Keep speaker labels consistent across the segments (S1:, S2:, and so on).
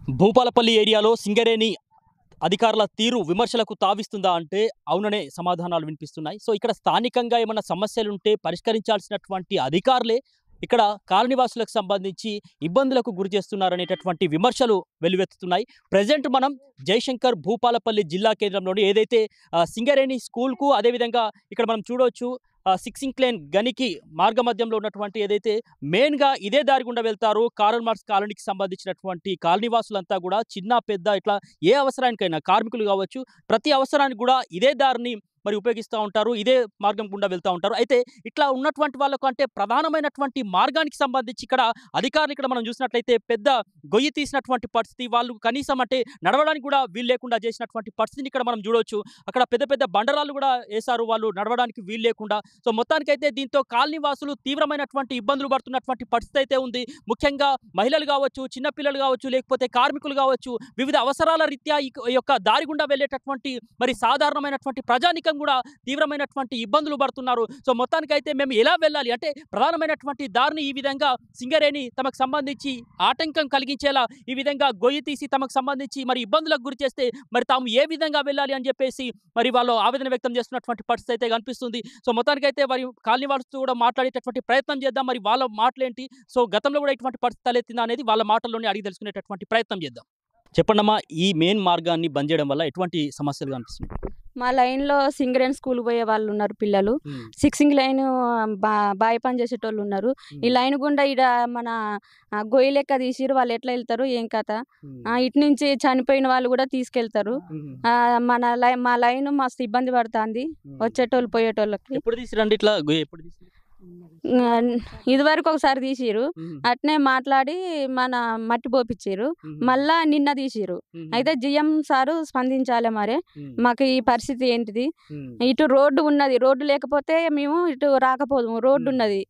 S1: భూపాలపల్లి ఏరియాలో సింగరేణి అధికారుల తీరు విమర్శలకు తావిస్తుందా అంటే అవుననే సమాధానాలు వినిపిస్తున్నాయి. సో ఇక్కడ స్థానికంగా ఏమన్నా సమస్యలుంటే పరిష్కరించాల్సినటువంటి అధికారులే ఇక్కడ కాలనీవాసులకు సంబంధించి ఇబ్బందులకు గురి చేస్తున్నారనేటటువంటి విమర్శలు వెల్లువెత్తుతున్నాయి. ప్రెజెంట్ మనం జయశంకర్ భూపాలపల్లి జిల్లా కేంద్రంలోని ఏదైతే సింగరేణి స్కూల్‌కు అదేవిధంగా ఇక్కడ మనం చూడొచ్చు 16 లేన్ గనికి మార్గమధ్యంలో ఉన్నటువంటి ఏదైతే మెయిన్‌గా ఇదే దారి గుండా వెళ్తారో కారల్ మార్క్స్ కాలనీకి సంబంధించినటువంటి కాలనీవాసులంతా కూడా చిన్న పెద్ద ఇట్లా ఏ అవసరానికైనా కార్మికులు కావచ్చు ప్రతి అవసరానికి కూడా ఇదే దారిని మరి ఉపయోగిస్తూ ఉంటారు. ఇదే మార్గం గుండా వెళ్తూ ఉంటారు. అయితే ఇట్లా ఉన్నటువంటి వాళ్ళకు అంటే ప్రధానమైనటువంటి మార్గానికి సంబంధించి ఇక్కడ అధికారులు ఇక్కడ మనం చూసినట్లయితే పెద్ద గొయ్యి తీసినటువంటి పరిస్థితి. వాళ్ళు కనీసం అంటే నడవడానికి కూడా వీలు లేకుండా చేసినటువంటి పరిస్థితిని ఇక్కడ మనం చూడొచ్చు. అక్కడ పెద్ద పెద్ద బండరాళ్ళు కూడా వేశారు వాళ్ళు నడవడానికి వీలు లేకుండా. సో మొత్తానికైతే దీంతో కాలనీ వాసులు తీవ్రమైనటువంటి ఇబ్బందులు పడుతున్నటువంటి పరిస్థితి అయితే ఉంది. ముఖ్యంగా మహిళలు కావచ్చు, చిన్నపిల్లలు కావచ్చు, లేకపోతే కార్మికులు కావచ్చు, వివిధ అవసరాల రీత్యా ఈ యొక్క దారి గుండా వెళ్ళేటటువంటి మరి సాధారణమైనటువంటి ప్రజానికం కూడా తీవ్రమైనటువంటి ఇబ్బందులు పడుతున్నారు. సో మొత్తానికైతే మేము ఎలా వెళ్ళాలి అంటే ప్రధానమైనటువంటి దారిని ఈ విధంగా సింగరేణి తమకు సంబంధించి ఆటంకం కలిగించేలా ఈ విధంగా గొయ్యి తీసి తమకు సంబంధించి మరి ఇబ్బందులకు గురి చేస్తే మరి తాము ఏ విధంగా వెళ్ళాలి అని చెప్పేసి మరి వాళ్ళు ఆవేదన వ్యక్తం చేస్తున్నటువంటి పరిస్థితి అయితే కనిపిస్తుంది. సో మొత్తానికైతే మరి కాలనీ వాళ్ళతో కూడా మాట్లాడేటటువంటి ప్రయత్నం చేద్దాం. మరి వాళ్ళ మాటలేంటి, సో గతంలో కూడా ఇటువంటి పరిస్థితి తలెత్తిందా అనేది వాళ్ళ మాటల్లోనే అడిగి తెలుసుకునేటటువంటి ప్రయత్నం చేద్దాం. చెప్పండమ్మా, ఈ మెయిన్ మార్గాన్ని బంద్ చేయడం వల్ల ఎటువంటి సమస్యలు కనిపిస్తున్నాయి?
S2: మా లైన్లో సింగరేణి స్కూల్ పోయే వాళ్ళు ఉన్నారు పిల్లలు. 16 లైన్ బావి పని చేసేటోళ్ళు ఉన్నారు. ఈ లైన్ గుండా ఈడ మన గొయ్యి లెక్క తీసిరు. వాళ్ళు ఎట్లా వెళ్తారు ఏం కథ? ఇటు నుంచి చనిపోయిన వాళ్ళు కూడా తీసుకెళ్తారు. మా లైన్ మస్తు ఇబ్బంది పడుతుంది వచ్చేటోళ్ళు పోయేటోళ్ళకి.
S1: ఎప్పుడు తీసిరండి ఇట్లా గొయ్యి ఎప్పుడు తీసి?
S2: ఇదివరకు ఒకసారి తీసిరు, అట్నే మాట్లాడి మన మట్టి పోపిచ్చిరు, మళ్ళా నిన్న తీసిరు. అయితే జిఎం సారు స్పందించాలి మరి మాకు ఈ పరిస్థితి ఏంటిది. ఇటు రోడ్డు ఉన్నది, రోడ్డు లేకపోతే మేము ఇటు రాకపోదు. రోడ్డు ఉన్నది,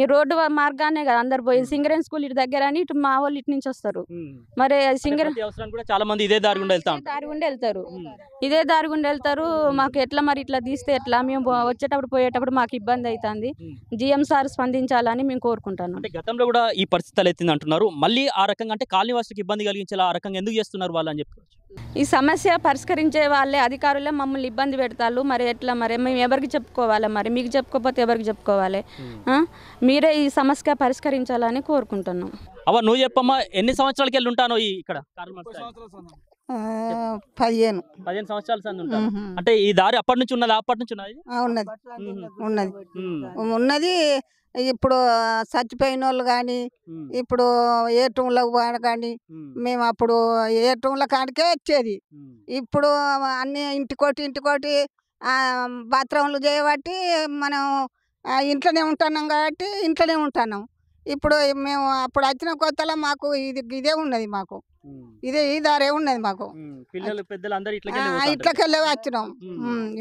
S2: ఈ రోడ్డు మార్గానే కదా అందరు పోయి సింగరేణి స్కూల్ ఇటు దగ్గర అని ఇటు మా వాళ్ళు ఇటు నుంచి వస్తారు. మరి సింగరేణి
S1: చాలా మంది ఇదే దారి గుండా వెళ్తారు.
S2: ఇదే దారి గుండా వెళ్తారు. మాకు ఎట్లా మరి ఇట్లా తీస్తే ఎట్లా? మేము వచ్చేటప్పుడు పోయేటప్పుడు మాకు ఇబ్బంది అవుతుంది. జిఎం సార్ స్పందించాలని మేము కోరుకుంటున్నాం.
S1: అంటే గతంలో కూడా ఈ పరిస్థితి తలెత్తింది అంటున్నారు. మళ్ళీ ఆ రకంగా అంటే కాలనీవాసులకు ఇబ్బంది కలిగించేలా ఆ రకంగా ఎందుకు చేస్తున్నారు వాళ్ళు అని చెప్పుకోవచ్చు.
S2: ఈ సమస్య పరిష్కరించే వాళ్ళే అధికారులే మమ్మల్ని ఇబ్బంది పెడతారు. మరి ఎట్లా? మరి మేము ఎవరికి చెప్పుకోవాలి? మరి మీకు చెప్పుకోకపోతే ఎవరికి చెప్పుకోవాలి? మీరే ఈ సమస్య పరిష్కరించాలని కోరుకుంటున్నాం.
S1: అవ నువ్వు చెప్పమ్మా, ఎన్ని సంవత్సరాలకి వెళ్ళి ఉంటానో ఇక్కడ? 15 సంవత్సరాల సంది ఉంటాను. అంటే ఈ దారి అప్పటి నుంచి ఉన్నది? అప్పటి నుంచి
S3: ఉన్నది. ఇప్పుడు చచ్చిపోయిన వాళ్ళు కానీ ఇప్పుడు ఏ టూంలో కానీ మేము అప్పుడు ఏ టూంల కాడికే వచ్చేది. ఇప్పుడు అన్ని ఇంటికోటి బాత్రూంలు చేయబట్టి మనం ఇంట్లోనే ఉంటున్నాం కాబట్టి ఇంట్లోనే ఉంటున్నాం. ఇప్పుడు మేము అప్పుడు వచ్చిన కొత్తలో మాకు ఇదే ఉన్నది, మాకు ఈ దారే ఉన్నది. మాకు ఇట్లకెళ్ళే వచ్చినాం,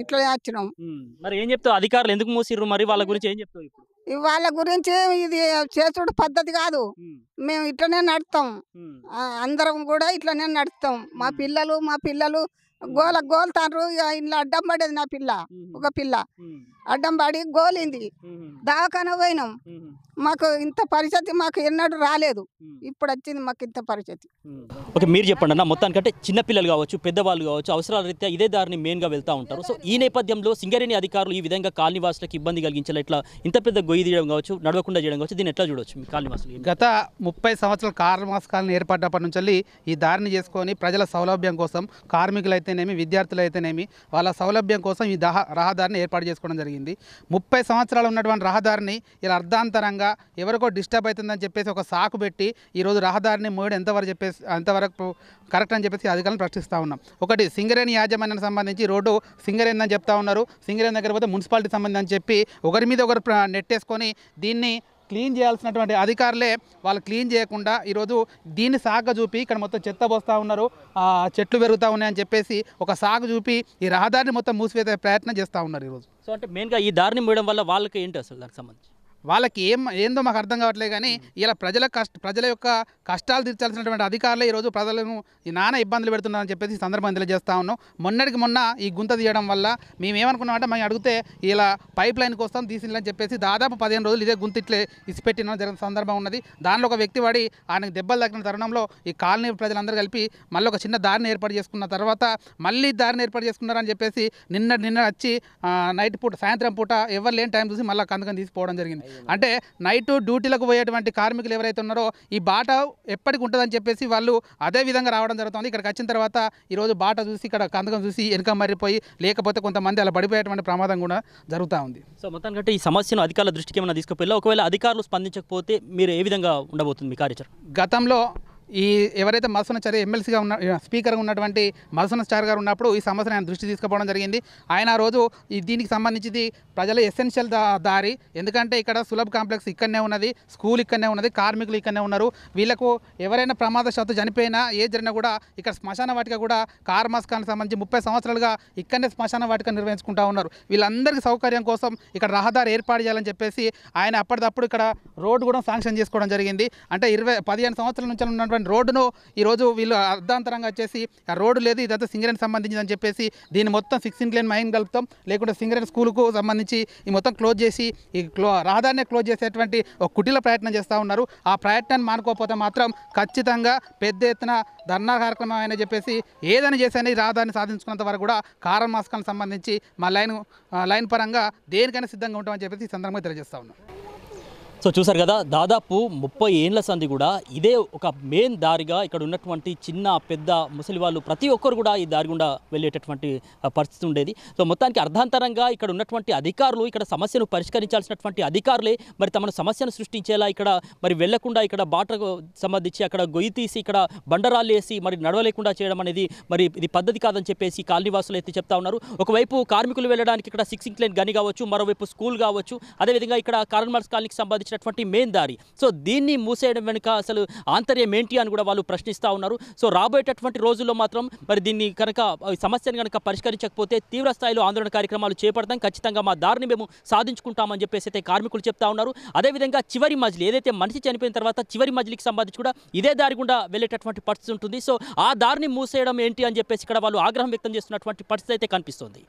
S3: ఇట్లా వచ్చినాం.
S1: మరి ఏం చెప్తావు? అధికారులు ఎందుకు మూసిర్రు? మరి వాళ్ళ గురించి ఏం చెప్తావు?
S3: వాళ్ళ గురించి ఇది చేసుడు పద్ధతి కాదు. మేము ఇట్లనే నడుస్తాం, అందరం కూడా ఇట్లనే నడుస్తాం. మా పిల్లలు గోలుతారు. ఇంట్లో అడ్డం పడేది నా పిల్ల, ఒక పిల్ల అడ్డం పడి గోలింది. దవాఖాన పోయినాం. మాకు ఇంత పరిస్థితి మాకు ఎన్నడూ రాలేదు, ఇప్పుడు వచ్చింది మాకు ఇంత పరిస్థితి.
S1: ఓకే, మీరు చెప్పండి అన్న. మొత్తానికంటే చిన్నపిల్లలు కావచ్చు, పెద్దవాళ్ళు కావచ్చు, అవసరాల రీత్యా ఇదే దారిని మెయిన్గా వెళ్తూ ఉంటారు. సో ఈ నేపథ్యంలో సింగరేణి అధికారులు ఈ విధంగా కాలనీవాసులకు ఇబ్బంది కలిగించేలా ఇట్లా ఇంత పెద్ద గొయ్యి తీయడం కావచ్చు, నడవకుండా చేయడం కావచ్చు, దీన్ని ఎట్లా చూడవచ్చు మీ కాలనీవాసులు?
S4: గత 30 సంవత్సరాల కారల్ మార్క్స్ కాలనీ ఏర్పడ్డప్పటి నుంచి ఈ దారిని చేసుకొని ప్రజల సౌలభ్యం కోసం కార్మికులు అయితేనేమి, విద్యార్థులు అయితేనేమి వాళ్ళ సౌలభ్యం కోసం ఈ రహదారిని ఏర్పాటు చేసుకోవడం జరిగింది. 30 సంవత్సరాలు ఉన్నటువంటి రహదారిని ఇలా అర్ధాంతరంగా ఎవరికో డిస్టర్బ్ అవుతుందని చెప్పేసి ఒక సాకు పెట్టి ఈరోజు రహదారిని మోయడం ఎంతవరకు కరెక్ట్ అని చెప్పేసి అధికారులను ప్రశ్నిస్తూ ఉన్నాం. ఒకటి సింగరేణి యాజమాన్యానికి సంబంధించి రోడ్డు సింగరేణి అని చెప్తా ఉన్నారు. సింగరేణి దగ్గర పోతే మున్సిపాలిటీ సంబంధించి అని చెప్పి ఒకరి మీద ఒకరు నెట్టేసుకొని దీన్ని క్లీన్ చేయాల్సినటువంటి అధికారులే వాళ్ళు క్లీన్ చేయకుండా ఈరోజు దీన్ని సాగు చూపి ఇక్కడ మొత్తం చెత్త పోస్తూ ఉన్నారు, చెట్లు పెరుగుతూ ఉన్నాయని చెప్పేసి ఒక సాగు చూపి ఈ రహదారిని మొత్తం మూసివేసే ప్రయత్నం చేస్తూ ఉన్నారు ఈరోజు.
S1: సో అంటే మెయిన్గా ఈ దారిని మూయడం వల్ల వాళ్ళకి ఏంటి అసలు దానికి సంబంధించి?
S4: వాళ్ళకి ఏందో మాకు అర్థం కావట్లేదు కానీ ఇలా ప్రజల యొక్క కష్టాలు తీర్చాల్సినటువంటి అధికారులే ఈరోజు ప్రజలను ఈ నానా ఇబ్బందులు పెడుతున్నారని చెప్పేసి ఈ సందర్భంగా తెలియజేస్తా ఉన్నాం. మొన్నటికి మొన్న ఈ గుంత తీయడం వల్ల మేమేమనుకున్నామంటే మేము అడిగితే ఇలా పైప్ లైన్ కోసం తీసిందని చెప్పేసి దాదాపు 15 రోజులు ఇదే గుంత ఇట్లే ఇసిపెట్టిన జరిగిన సందర్భం ఉన్నది. దానిలో ఒక వ్యక్తి వాడి ఆయనకు దెబ్బలు తగిన తరుణంలో ఈ కాలనీ ప్రజలందరూ కలిపి మళ్ళీ ఒక చిన్న దారిని ఏర్పాటు చేసుకున్న తర్వాత మళ్ళీ దారిని ఏర్పాటు చేసుకున్నారని చెప్పేసి నిన్న వచ్చి నైట్ పూట సాయంత్రం పూట ఎవరు లేని టైం చూసి మళ్ళీ కందకం తీసిపోవడం జరిగింది. అంటే నైట్ డ్యూటీలకు పోయేటువంటి కార్మికులు ఎవరైతే ఉన్నారో ఈ బాట ఎప్పటికి ఉంటుందని చెప్పేసి వాళ్ళు అదే విధంగా రావడం జరుగుతుంది. ఇక్కడికి వచ్చిన తర్వాత ఈరోజు బాట చూసి ఇక్కడ కందకం చూసి వెనుక మర్రిపోయి లేకపోతే కొంతమంది అలా పడిపోయేటువంటి ప్రమాదం కూడా జరుగుతూ ఉంది.
S1: సో మొత్తానికి ఈ సమస్యను అధికారుల దృష్టికి ఏమైనా తీసుకుపోయి ఒకవేళ అధికారులు స్పందించకపోతే మీరు ఏ విధంగా ఉండబోతుంది మీ కార్యాచరణ?
S4: గతంలో ఈ ఎవరైతే మధుసూదనాచారి ఎమ్మెల్సీగా స్పీకర్గా ఉన్నటువంటి మధుసూదనాచారి గారు ఉన్నప్పుడు ఈ సమస్యను ఆయన దృష్టి తీసుకుపోవడం జరిగింది. ఆయన ఆ రోజు దీనికి సంబంధించి ప్రజల ఎసెన్షియల్ దారి, ఎందుకంటే ఇక్కడ సులభ్ కాంప్లెక్స్ ఇక్కడనే ఉన్నది, స్కూల్ ఇక్కడనే ఉన్నది, కార్మికులు ఇక్కడనే ఉన్నారు. వీళ్ళకు ఎవరైనా ప్రమాదశాత్తు చనిపోయినా ఏ జరిగినా కూడా ఇక్కడ శ్మశాన వాటిక కూడా కార్మాస్కానికి సంబంధించి 30 సంవత్సరాలుగా ఇక్కడనే శ్మశాన వాటిక నిర్వహించుకుంటూ ఉన్నారు. వీళ్ళందరికీ సౌకర్యం కోసం ఇక్కడ రహదారి ఏర్పాటు చేయాలని చెప్పేసి ఆయన అప్పటిదప్పుడు ఇక్కడ రోడ్డు కూడా శాంక్షన్ చేసుకోవడం జరిగింది. అంటే 15 సంవత్సరాల నుంచి ఉన్నటువంటి రోడ్డును ఈరోజు వీళ్ళు అర్ధాంతరంగా వచ్చేసి ఆ రోడ్డు లేదు, ఇదంతా సింగరేణి సంబంధించింది అని చెప్పేసి దీన్ని మొత్తం 6 లేన్ మైన్ కలుపుతాం, లేకుంటే సింగరేణి స్కూల్కు సంబంధించి ఈ మొత్తం క్లోజ్ చేసి ఈ రహదారిని క్లోజ్ చేసేటువంటి ఒక కుటిల ప్రయత్నం చేస్తూ ఉన్నారు. ఆ ప్రయత్నాన్ని మానుకోకపోతే మాత్రం ఖచ్చితంగా పెద్ద ఎత్తున ధర్నా కార్యక్రమం అని చెప్పేసి ఏదైనా చేసైనా ఈ రహదారిని సాధించుకున్నంత వరకు కూడా కారణ మాస్కానికి సంబంధించి మా లైన్ పరంగా దేనికైనా సిద్ధంగా ఉంటామని చెప్పేసి ఈ సందర్భంగా తెలియజేస్తూ ఉన్నాం.
S1: సో చూసారు కదా, దాదాపు 30 ఏళ్ల సంది కూడా ఇదే ఒక మెయిన్ దారిగా ఇక్కడ ఉన్నటువంటి చిన్న పెద్ద ముసలి వాళ్ళు ప్రతి ఒక్కరు కూడా ఈ దారి గుండా వెళ్ళేటటువంటి పరిస్థితి ఉండేది. సో మొత్తానికి అర్ధాంతరంగా ఇక్కడ ఉన్నటువంటి అధికారులు ఇక్కడ సమస్యను పరిష్కరించాల్సినటువంటి అధికారులే మరి తమను సమస్యను సృష్టించేలా ఇక్కడ మరి వెళ్లకుండా ఇక్కడ బాటకు సంబంధించి అక్కడ గొయ్యి తీసి ఇక్కడ బండరాళ్ళు వేసి మరి నడవలేకుండా చేయడం అనేది మరి ఇది పద్ధతి కాదని చెప్పేసి కాలనీవాసులు అయితే చెప్తా ఉన్నారు. ఒకవైపు కార్మికులు వెళ్ళడానికి ఇక్కడ 6 లేన్ గని కావచ్చు, మరోవైపు స్కూల్ కావచ్చు, అదేవిధంగా ఇక్కడ కారన్మార్స్ కాలనీకి సంబంధించి మెయిన్ దారి. సో దీన్ని మూసేయడం వెనుక అసలు ఆంతర్యం ఏంటి అని కూడా వాళ్ళు ప్రశ్నిస్తూ ఉన్నారు. సో రాబోయేటటువంటి రోజుల్లో మాత్రం మరి దీన్ని కనుక సమస్యను కనుక పరిష్కరించకపోతే తీవ్ర స్థాయిలో ఆందోళన కార్యక్రమాలు చేపడతాం, ఖచ్చితంగా మా దారిని మేము సాధించుకుంటామని చెప్పేసి అయితే కార్మికులు చెప్తా ఉన్నారు. అదేవిధంగా చివరి మజిలీ ఏదైతే మనిషి చనిపోయిన తర్వాత చివరి మజిలీకి సంబంధించి కూడా ఇదే దారి గుండా వెళ్ళేటటువంటి పరిస్థితి ఉంటుంది. సో ఆ దారిని మూసేయడం ఏంటి అని చెప్పేసి ఇక్కడ వాళ్ళు ఆగ్రహం వ్యక్తం చేస్తున్నటువంటి పరిస్థితి అయితే కనిపిస్తుంది.